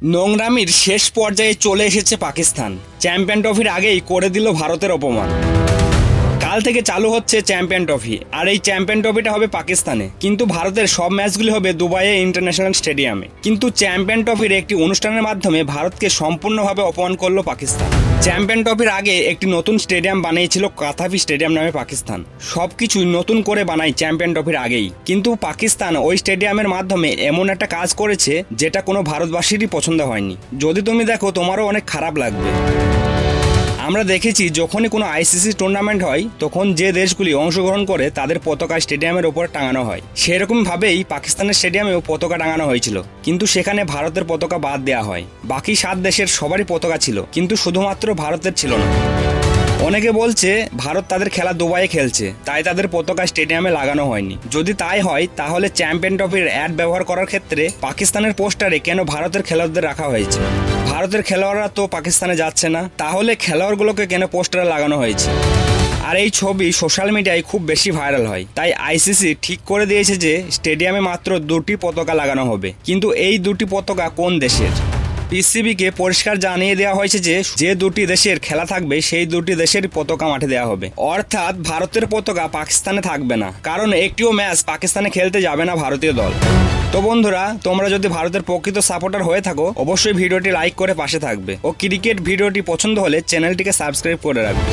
নোংরামির শেষ পর্যায়ে চলে এসেছে পাকিস্তান। চ্যাম্পিয়ন ট্রফির আগেই করে দিল ভারতের অপমান। কাল থেকে চালু হচ্ছে চ্যাম্পিয়ন ট্রফি, আর এই চ্যাম্পিয়ন ট্রফিটা হবে পাকিস্তানে, কিন্তু ভারতের সব ম্যাচগুলি হবে দুবাইয়ে ইন্টারন্যাশনাল স্টেডিয়ামে। কিন্তু চ্যাম্পিয়ন ট্রফির একটি অনুষ্ঠানের মাধ্যমে ভারতকে সম্পূর্ণভাবে অপমান করলো পাকিস্তান। চ্যাম্পিয়ন ট্রফির আগে একটি নতুন স্টেডিয়াম বানিয়েছিল কাথাফি স্টেডিয়াম নামে পাকিস্তান। সবকিছুই নতুন করে বানায় চ্যাম্পিয়ন ট্রফির আগেই, কিন্তু পাকিস্তান ওই স্টেডিয়ামের মাধ্যমে এমন একটা কাজ করেছে যেটা কোনো ভারতবাসীরই পছন্দ হয়নি। যদি তুমি দেখো তোমারও অনেক খারাপ লাগবে। আমরা দেখেছি যখনই কোনো আইসিসি টুর্নামেন্ট হয় তখন যে দেশগুলি অংশগ্রহণ করে তাদের পতাকা স্টেডিয়ামের ওপর টাঙানো হয়। সেরকমভাবেই পাকিস্তানের স্টেডিয়ামেও পতাকা টাঙানো হয়েছিল, কিন্তু সেখানে ভারতের পতাকা বাদ দেওয়া হয়। বাকি 7 দেশের সবারই পতাকা ছিল, কিন্তু শুধুমাত্র ভারতের ছিল না। অনেকে বলছে ভারত তাদের খেলা দুবাইয়ে খেলছে, তাই তাদের পতাকা স্টেডিয়ামে লাগানো হয়নি। যদি তাই হয় তাহলে চ্যাম্পিয়ন ট্রফির অ্যাড ব্যবহার করার ক্ষেত্রে পাকিস্তানের পোস্টারে কেন ভারতের খেলোয়াড়দের রাখা হয়েছে? ভারতের খেলোয়াড়রা তো পাকিস্তানে যাচ্ছে না, তাহলে খেলোয়াড়গুলোকে কেন পোস্টারে লাগানো হয়েছে? আর এই ছবি সোশ্যাল মিডিয়ায় খুব বেশি ভাইরাল হয়, তাই আইসিসি ঠিক করে দিয়েছে যে স্টেডিয়ামে মাত্র 2টি পতাকা লাগানো হবে। কিন্তু এই 2টি পতাকা কোন দেশের? পিসিবিকে পরিষ্কার জানিয়ে দেওয়া হয়েছে যে 2টি দেশের খেলা থাকবে সেই 2টি দেশের পতাকা মাঠে দেওয়া হবে। অর্থাৎ ভারতের পতাকা পাকিস্তানে থাকবে না, কারণ একটিও ম্যাচ পাকিস্তানে খেলতে যাবে না ভারতীয় দল। তো বন্ধুরা, তোমরা যদি ভারতের প্রকৃত সাপোর্টার হয়ে থাকো অবশ্যই ভিডিওটি লাইক করে পাশে থাকবে, ও ক্রিকেট ভিডিওটি পছন্দ হলে চ্যানেলটিকে সাবস্ক্রাইব করে রাখবে।